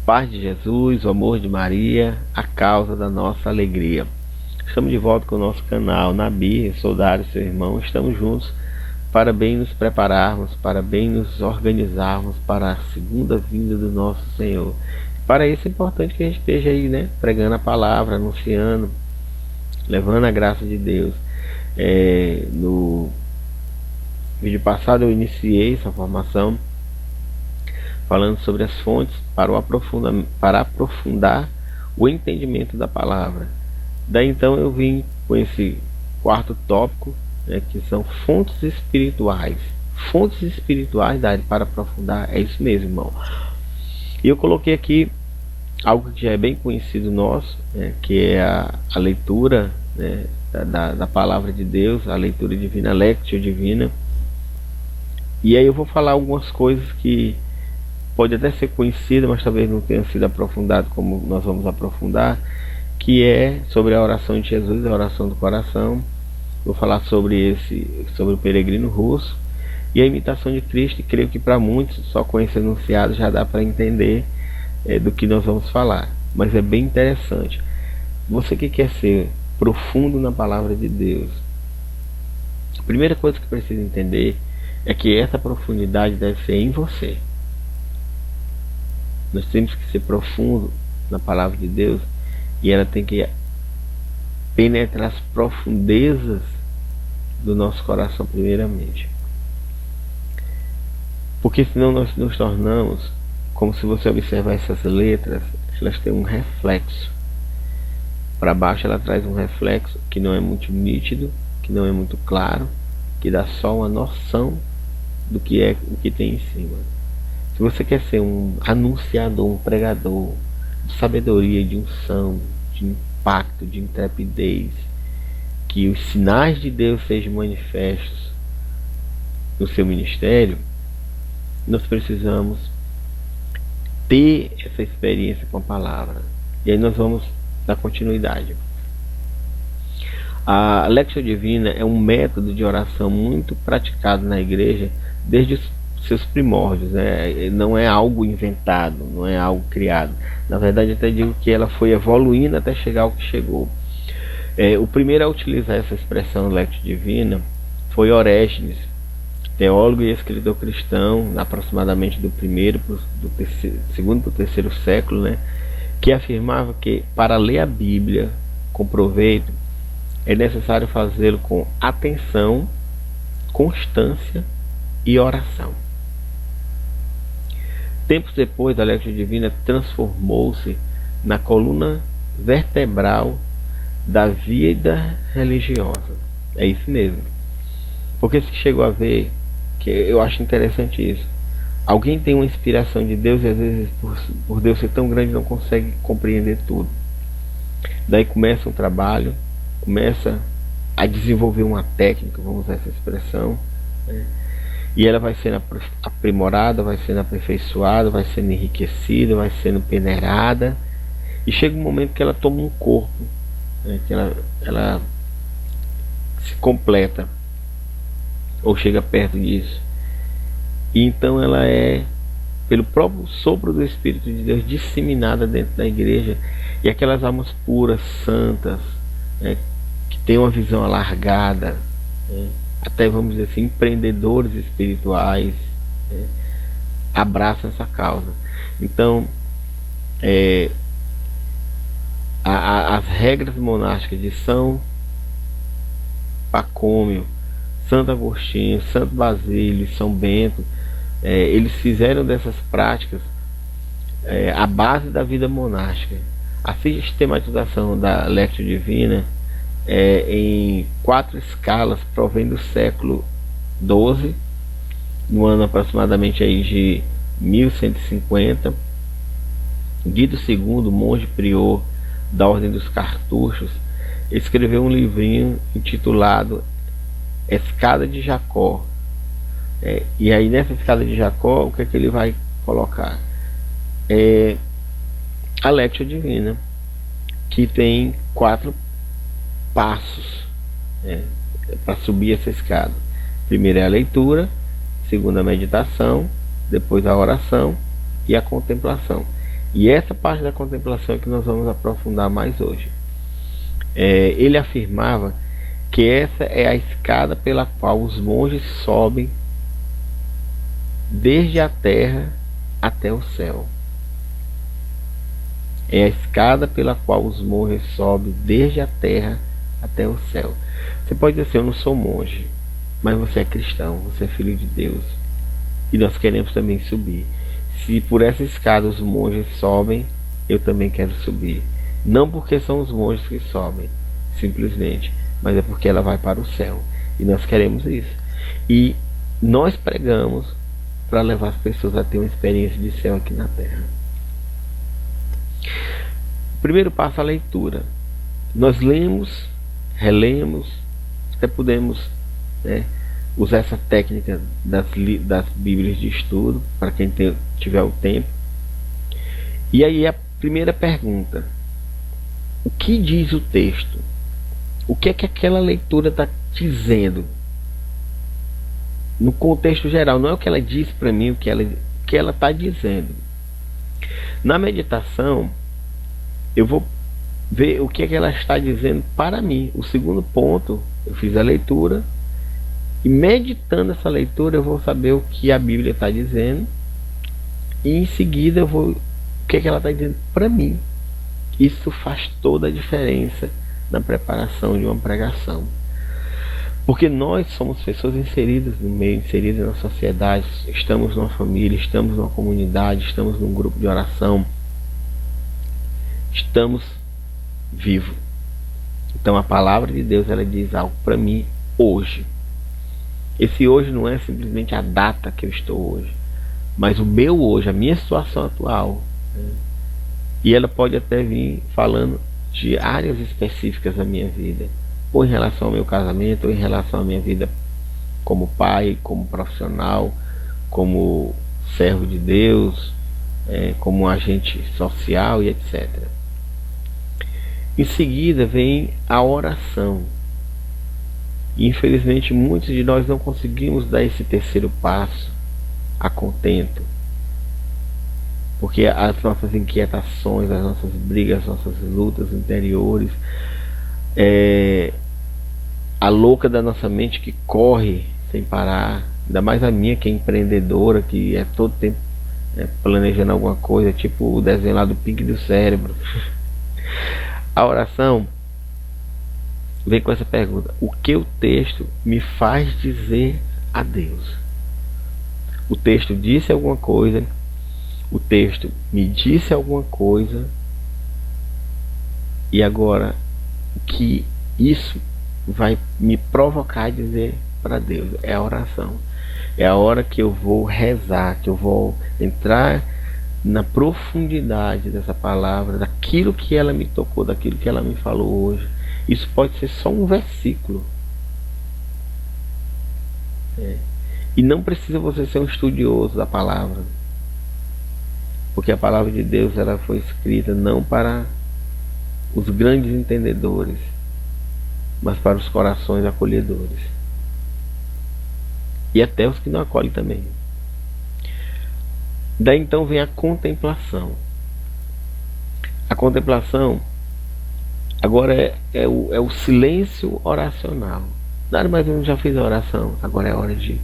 Paz de Jesus, o amor de Maria, a causa da nossa alegria. Estamos de volta com o nosso canal Nabi, sou Dário, seu irmão. Estamos juntos para bem nos prepararmos, para bem nos organizarmos para a segunda vinda do nosso Senhor. Para isso é importante que a gente esteja aí, pregando a palavra, anunciando, levando a graça de Deus. No vídeo passado eu iniciei essa formação falando sobre as fontes para aprofundar o entendimento da palavra. Daí então eu vim com esse quarto tópico, que são fontes espirituais. Fontes espirituais para aprofundar, é isso mesmo, irmão. E eu coloquei aqui algo que já é bem conhecido nosso, que é a leitura da palavra de Deus, a leitura divina, a Lectio Divina. E aí eu vou falar algumas coisas que pode até ser conhecida, mas talvez não tenha sido aprofundado como nós vamos aprofundar, que é sobre a oração de Jesus, a oração do coração. Vou falar sobre o peregrino russo e a imitação de Cristo, e creio que para muitos, só com esse enunciado já dá para entender do que nós vamos falar. Mas é bem interessante. Você que quer ser profundo na palavra de Deus, a primeira coisa que precisa entender é que essa profundidade deve ser em você. Nós temos que ser profundo na palavra de Deus, e ela tem que penetrar as profundezas do nosso coração primeiramente. Porque senão nós nos tornamos, como se você observar essas letras, elas têm um reflexo. Para baixo ela traz um reflexo que não é muito nítido, que não é muito claro, que dá só uma noção do que é o que tem em cima. Se você quer ser um anunciador, um pregador de sabedoria, de unção, de impacto, de intrepidez, que os sinais de Deus sejam manifestos no seu ministério, nós precisamos ter essa experiência com a palavra. E aí nós vamos dar continuidade. A Lectio Divina é um método de oração muito praticado na igreja desde os seus primórdios, não é algo inventado, não é algo criado. Na verdade, até digo que ela foi evoluindo até chegar ao que chegou. O primeiro a utilizar essa expressão Lectio Divina foi Orégenes, teólogo e escritor cristão, aproximadamente do segundo para o terceiro século, que afirmava que para ler a Bíblia com proveito é necessário fazê-lo com atenção, constância e oração. Tempos depois, a Lectio Divina transformou-se na coluna vertebral da vida religiosa. É isso mesmo. Porque se chegou a ver, que eu acho interessante isso, alguém tem uma inspiração de Deus e às vezes por Deus ser tão grande não consegue compreender tudo. Daí começa um trabalho, começa a desenvolver uma técnica, vamos usar essa expressão, e ela vai sendo aprimorada, vai sendo aperfeiçoada, vai sendo enriquecida, vai sendo peneirada, e chega um momento que ela toma um corpo, que ela se completa, ou chega perto disso. E então ela é, pelo próprio sopro do Espírito de Deus, disseminada dentro da igreja, e aquelas almas puras, santas, que têm uma visão alargada, até vamos dizer assim, empreendedores espirituais, abraçam essa causa. Então as regras monásticas de São Pacômio, Santo Agostinho, Santo Basílio, São Bento, eles fizeram dessas práticas a base da vida monástica. A sistematização da Lectio Divina em 4 escalas provém do século XII, no ano aproximadamente aí de 1150. Guido II, monge prior da Ordem dos Cartuchos, escreveu um livrinho intitulado Escada de Jacó. E aí nessa Escada de Jacó, o que é que ele vai colocar? A Lectio Divina, que tem 4 passos para subir essa escada. Primeiro é a leitura, segundo a meditação, depois a oração e a contemplação. E essa parte da contemplação é que nós vamos aprofundar mais hoje. Ele afirmava que essa é a escada pela qual os monges sobem desde a terra até o céu. É a escada pela qual os monges sobem desde a terra até o céu. Você pode dizer assim, eu não sou monge, mas você é cristão, você é filho de Deus. E nós queremos também subir. Se por essa escada os monges sobem, eu também quero subir. Não porque são os monges que sobem, simplesmente, mas é porque ela vai para o céu. E nós queremos isso. E nós pregamos para levar as pessoas a ter uma experiência de céu aqui na terra. O primeiro passo é a leitura. Nós lemos, relemos, até podemos usar essa técnica das bíblias de estudo para quem tiver o tempo. E aí a primeira pergunta: o que diz o texto? O que é que aquela leitura está dizendo? No contexto geral, não é o que ela diz para mim, o que ela está dizendo. Na meditação, eu vou ver o que é que ela está dizendo para mim. O segundo ponto, eu fiz a leitura, e meditando essa leitura eu vou saber o que a Bíblia está dizendo, e em seguida eu vou o que é que ela está dizendo para mim. Isso faz toda a diferença na preparação de uma pregação, porque nós somos pessoas inseridas no meio, inseridas na sociedade, estamos numa família, estamos numa comunidade, estamos num grupo de oração, estamos vivos. Então a palavra de Deus, ela diz algo para mim hoje. Esse hoje não é simplesmente a data que eu estou hoje, mas o meu hoje, a minha situação atual. E ela pode até vir falando de áreas específicas da minha vida, ou em relação ao meu casamento, ou em relação à minha vida como pai, como profissional, como servo de Deus, como agente social e etc. Em seguida vem a oração. E infelizmente muitos de nós não conseguimos dar esse terceiro passo a contento, porque as nossas inquietações, as nossas brigas, as nossas lutas interiores, a louca da nossa mente que corre sem parar, ainda mais a minha que é empreendedora, que é todo tempo planejando alguma coisa, tipo o desenho lá do Pink do Cérebro. A oração vem com essa pergunta: o que o texto me faz dizer a Deus? O texto disse alguma coisa, o texto me disse alguma coisa, e agora o que isso vai me provocar a dizer para Deus? É a oração. É a hora que eu vou rezar, que eu vou entrar na profundidade dessa palavra, daquilo que ela me tocou, daquilo que ela me falou hoje. Isso pode ser só um versículo. E não precisa você ser um estudioso da palavra, porque a palavra de Deus, ela foi escrita não para os grandes entendedores, mas para os corações acolhedores, e até os que não acolhem também. Daí então vem a contemplação. A contemplação agora é o silêncio oracional. Nada mais eu já fiz a oração, agora é hora de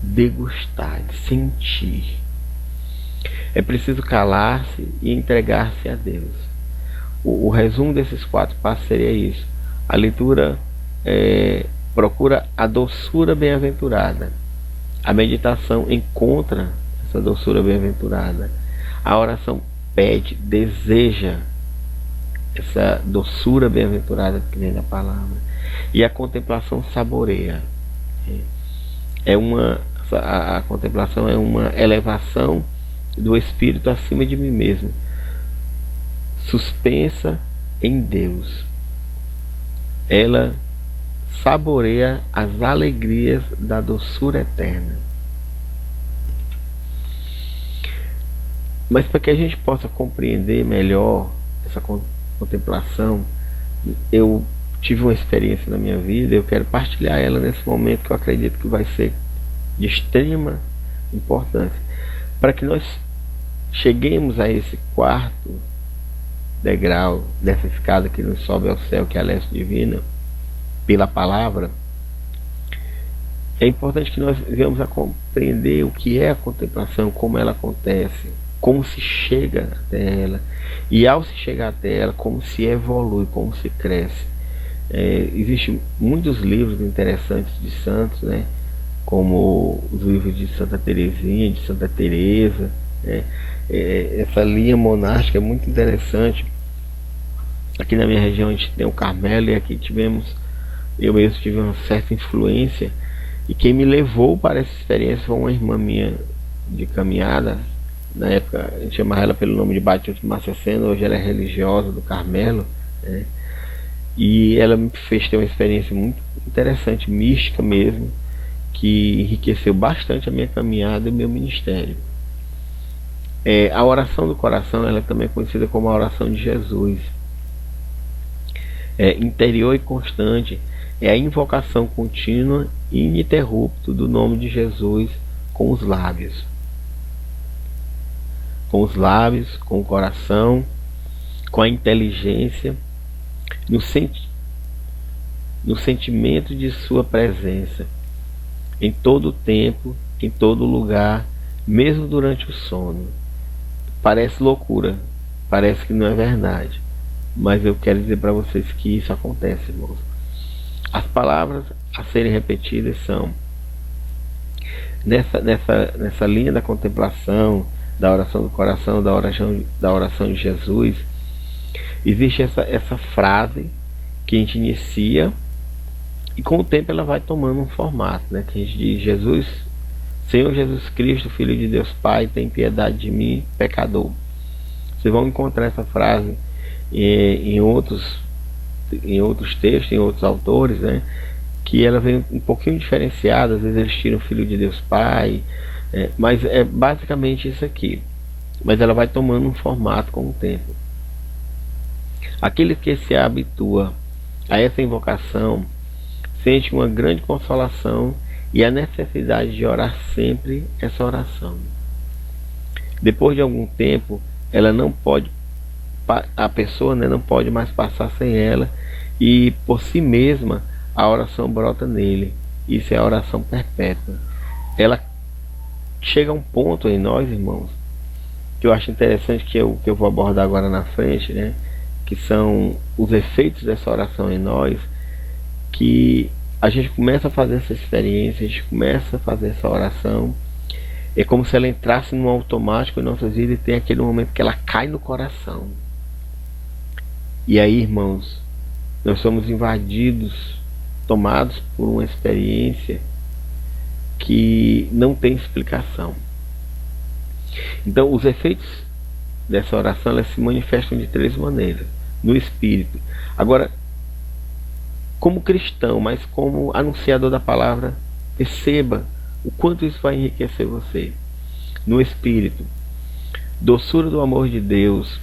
degustar, de sentir. É preciso calar-se e entregar-se a Deus. O resumo desses 4 passos seria isso. A leitura procura a doçura bem-aventurada. A meditação encontra essa doçura bem-aventurada. A oração pede, deseja essa doçura bem-aventurada que vem da palavra. E a contemplação saboreia. A contemplação é uma elevação do espírito acima de mim mesmo, suspensa em Deus. Ela saboreia as alegrias da doçura eterna. Mas para que a gente possa compreender melhor essa contemplação, eu tive uma experiência na minha vida, eu quero partilhar ela nesse momento, que eu acredito que vai ser de extrema importância, para que nós cheguemos a esse quarto degrau dessa escada que nos sobe ao céu, que é a leste divina, pela palavra, é importante que nós venhamos a compreender o que é a contemplação, como ela acontece, como se chega até ela, e ao se chegar até ela, como se evolui, como se cresce. Existem muitos livros interessantes de santos, né? Como os livros de Santa Teresinha, de Santa Teresa, né? Essa linha monástica é muito interessante. Aqui na minha região a gente tem o Carmelo, e aqui eu mesmo tive uma certa influência, e quem me levou para essa experiência foi uma irmã minha de caminhada. Na época a gente chamava ela pelo nome de Batista Marcecena, hoje ela é religiosa do Carmelo, né? E ela me fez ter uma experiência muito interessante, mística mesmo, que enriqueceu bastante a minha caminhada e o meu ministério. A oração do coração, ela também é conhecida como a oração de Jesus. Interior e constante, é a invocação contínua e ininterrupta do nome de Jesus com os lábios. Com os lábios, com o coração, com a inteligência, no sentimento de sua presença, em todo o tempo, em todo lugar, mesmo durante o sono. Parece loucura, parece que não é verdade, mas eu quero dizer para vocês que isso acontece, irmãos. As palavras a serem repetidas são: nessa linha da contemplação, da oração do coração, da oração de Jesus, existe essa frase que a gente inicia, e com o tempo ela vai tomando um formato, né? Que a gente diz: Jesus, Senhor Jesus Cristo, Filho de Deus Pai, tem piedade de mim, pecador. Vocês vão encontrar essa frase em outros textos, em outros autores, né? Que ela vem um pouquinho diferenciada. Às vezes eles tiram Filho de Deus Pai, mas é basicamente isso aqui. Mas ela vai tomando um formato com o tempo. Aquele que se habitua a essa invocação sente uma grande consolação e a necessidade de orar sempre essa oração. Depois de algum tempo, a pessoa, né, não pode mais passar sem ela, e por si mesma a oração brota nele. Isso é a oração perpétua. Ela chega a um ponto em nós, irmãos, que eu acho interessante, que eu vou abordar agora na frente, né, que são os efeitos dessa oração em nós, que a gente começa a fazer essa experiência, a gente começa a fazer essa oração, é como se ela entrasse num automático em nossas vidas, e tem aquele momento que ela cai no coração. E aí, irmãos, nós somos invadidos, tomados por uma experiência que não tem explicação. Então, os efeitos dessa oração, elas se manifestam de 3 maneiras: no espírito. Agora, como cristão, mas como anunciador da palavra, perceba o quanto isso vai enriquecer você. No espírito: doçura do amor de Deus,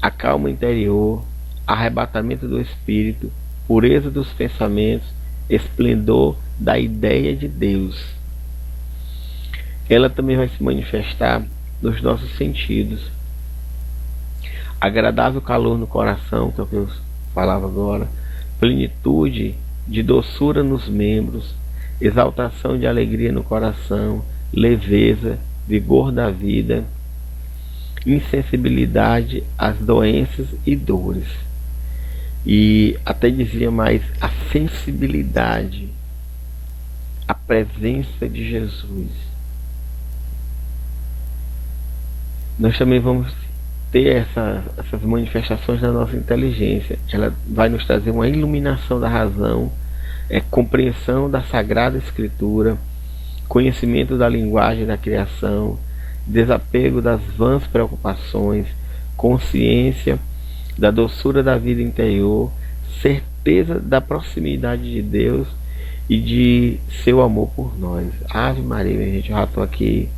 a calma interior, arrebatamento do espírito, pureza dos pensamentos, esplendor da ideia de Deus. Ela também vai se manifestar nos nossos sentidos: agradável calor no coração, que é o que eu falava agora, plenitude de doçura nos membros, exaltação de alegria no coração, leveza, vigor da vida, insensibilidade às doenças e dores. E até dizia mais: a sensibilidade à presença de Jesus. Nós também vamos ter essas manifestações na nossa inteligência. Ela vai nos trazer uma iluminação da razão, compreensão da Sagrada Escritura, conhecimento da linguagem da criação, desapego das vãs preocupações, consciência da doçura da vida interior, certeza da proximidade de Deus e de seu amor por nós. Ave Maria, minha gente, eu já estou aqui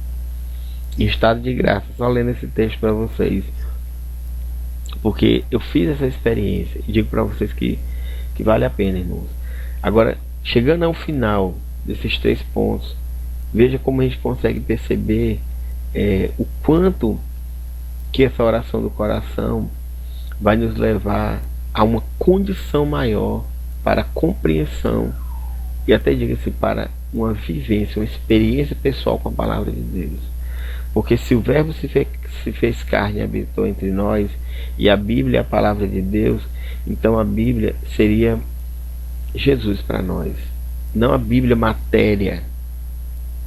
em estado de graça, só lendo esse texto para vocês, porque eu fiz essa experiência e digo para vocês que vale a pena, irmãos. Agora, chegando ao final desses 3 pontos, veja como a gente consegue perceber o quanto que essa oração do coração vai nos levar a uma condição maior para a compreensão e até diga-se para uma vivência, uma experiência pessoal com a palavra de Deus. Porque se o verbo se fez carne e habitou entre nós, e a Bíblia é a palavra de Deus, então a Bíblia seria Jesus para nós. Não a Bíblia matéria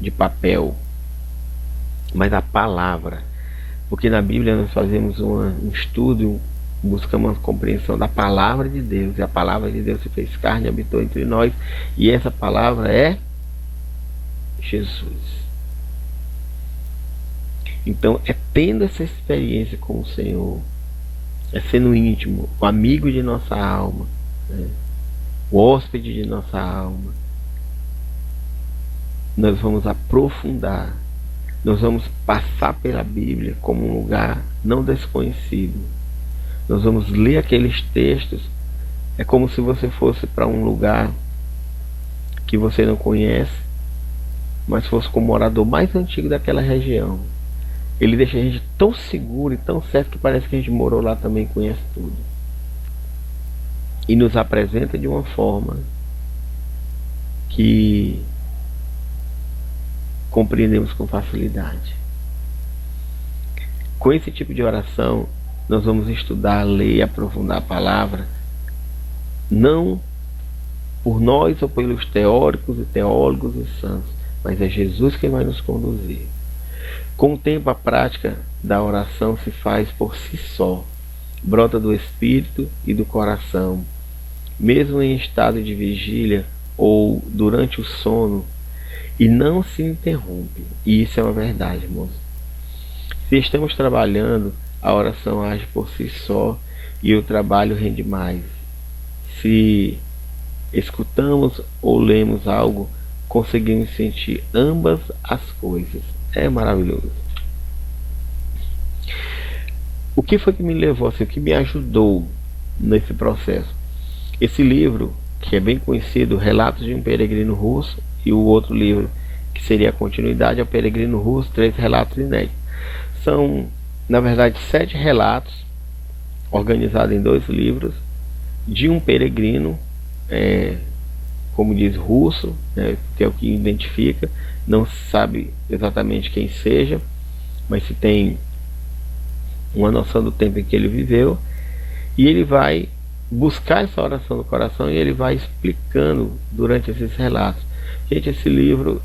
de papel, mas a palavra. Porque na Bíblia nós fazemos um estudo, buscamos uma compreensão da palavra de Deus, e a palavra de Deus se fez carne e habitou entre nós, e essa palavra é Jesus. Então é tendo essa experiência com o Senhor, é sendo íntimo, o amigo de nossa alma, né? O hóspede de nossa alma, nós vamos aprofundar, nós vamos passar pela Bíblia como um lugar não desconhecido. Nós vamos ler aqueles textos, é como se você fosse para um lugar que você não conhece, mas fosse como o morador mais antigo daquela região. Ele deixa a gente tão seguro e tão certo que parece que a gente morou lá também e conhece tudo. E nos apresenta de uma forma que compreendemos com facilidade. Com esse tipo de oração, nós vamos estudar, ler e aprofundar a palavra, não por nós ou pelos teóricos e teólogos e santos, mas é Jesus quem vai nos conduzir. Com o tempo, a prática da oração se faz por si só, brota do espírito e do coração, mesmo em estado de vigília ou durante o sono, e não se interrompe. E isso é uma verdade, irmãos. Se estamos trabalhando, a oração age por si só e o trabalho rende mais. Se escutamos ou lemos algo, conseguimos sentir ambas as coisas. É maravilhoso. O que foi que me levou, assim, o que me ajudou nesse processo? Esse livro, que é bem conhecido, Relatos de um Peregrino Russo, e o outro livro, que seria a continuidade, é o Peregrino Russo, 3 relatos inéditos. São, na verdade, 7 relatos, organizados em 2 livros, de um peregrino, como diz, russo, né, que é o que identifica, não se sabe exatamente quem seja, mas se tem uma noção do tempo em que ele viveu, e ele vai buscar essa oração do coração e ele vai explicando durante esses relatos. Gente, esse livro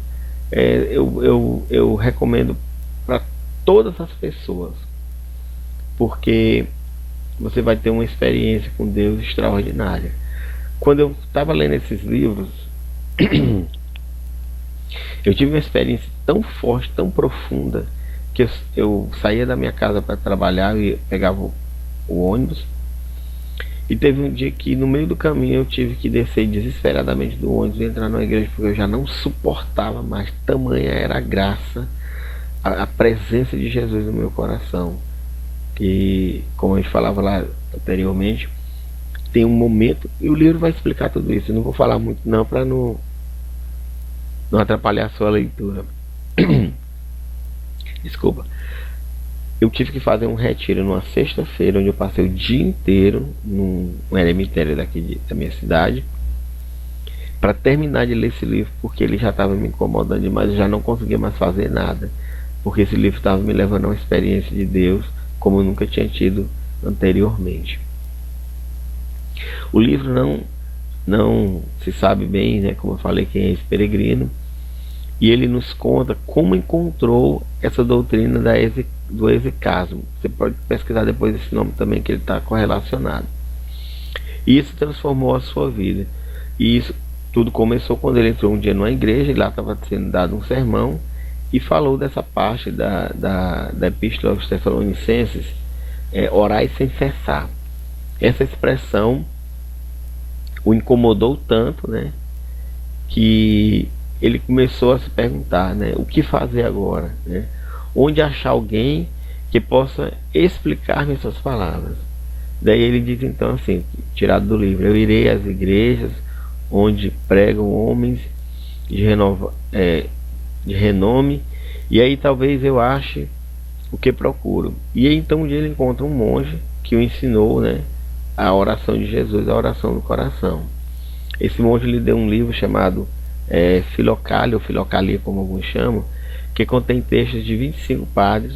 eu recomendo para todas as pessoas, porque você vai ter uma experiência com Deus extraordinária. Quando eu estava lendo esses livros, eu tive uma experiência tão forte, tão profunda, que eu saía da minha casa para trabalhar e pegava o ônibus, e teve um dia que no meio do caminho eu tive que descer desesperadamente do ônibus e entrar na igreja, porque eu já não suportava mais, tamanha era a graça, a presença de Jesus no meu coração. E como a gente falava lá anteriormente, tem um momento, e o livro vai explicar tudo isso. Eu não vou falar muito não, para não atrapalhar a sua leitura. Desculpa. Eu tive que fazer um retiro numa sexta-feira, onde eu passei o dia inteiro num eremitério daqui da minha cidade, para terminar de ler esse livro, porque ele já estava me incomodando demais. Eu já não conseguia mais fazer nada, porque esse livro estava me levando a uma experiência de Deus como eu nunca tinha tido anteriormente. O livro não se sabe bem, né, como eu falei, quem é esse peregrino, e ele nos conta como encontrou essa doutrina do exicasmo. Você pode pesquisar depois esse nome também, que ele está correlacionado. E isso transformou a sua vida. E isso tudo começou quando ele entrou um dia numa igreja, e lá estava sendo dado um sermão, e falou dessa parte da Epístola aos Tessalonicenses, orai sem cessar. Essa expressão o incomodou tanto, né, que ele começou a se perguntar, né, o que fazer agora, né? Onde achar alguém que possa explicar-me essas palavras. Daí ele diz então assim, tirado do livro: eu irei às igrejas onde pregam homens de renome, e aí talvez eu ache o que procuro. E aí, então um dia ele encontra um monge que o ensinou, né, a oração de Jesus, a oração do coração. Esse monge lhe deu um livro chamado Filocalia, ou Filocalia como alguns chamam, que contém textos de 25 padres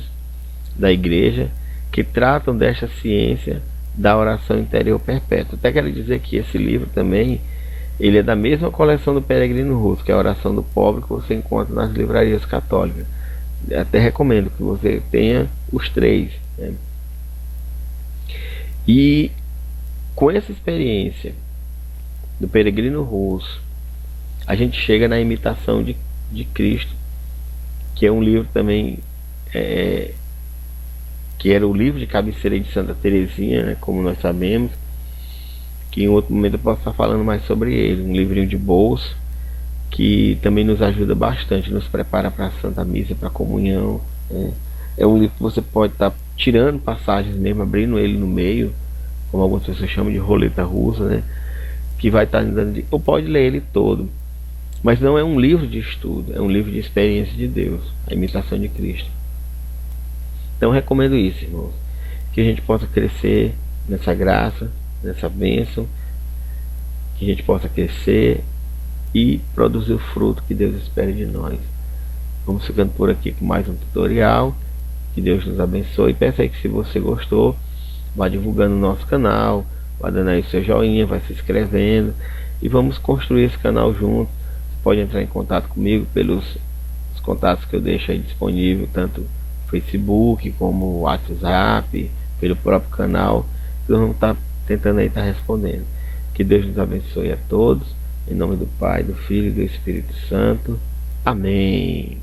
da igreja que tratam desta ciência da oração interior perpétua. Até quero dizer que esse livro também ele é da mesma coleção do Peregrino Russo, que é a Oração do Pobre, que você encontra nas livrarias católicas. Até recomendo que você tenha os três, né? E com essa experiência do Peregrino Russo, a gente chega na Imitação de Cristo, que é um livro também que era o livro de cabeceira de Santa Teresinha, né, como nós sabemos, que em outro momento eu posso estar falando mais sobre ele. Um livrinho de bolso que também nos ajuda bastante, nos prepara para a Santa Missa, para a comunhão, né? É um livro que você pode estar tirando passagens mesmo, abrindo ele no meio, como algumas pessoas chamam de roleta russa, né? Que vai estar dando, ou pode ler ele todo, mas não é um livro de estudo, é um livro de experiência de Deus, a Imitação de Cristo. Então recomendo isso, irmãos, que a gente possa crescer nessa graça, nessa bênção, que a gente possa crescer e produzir o fruto que Deus espera de nós. Vamos ficando por aqui com mais um tutorial. Que Deus nos abençoe. Peço aí que, se você gostou, vá divulgando o nosso canal, vá dando aí o seu joinha, vai se inscrevendo e vamos construir esse canal junto. Você pode entrar em contato comigo pelos contatos que eu deixo aí disponível, tanto Facebook como WhatsApp, pelo próprio canal. Nós vamos estar tentando aí estar respondendo. Que Deus nos abençoe a todos. Em nome do Pai, do Filho e do Espírito Santo. Amém.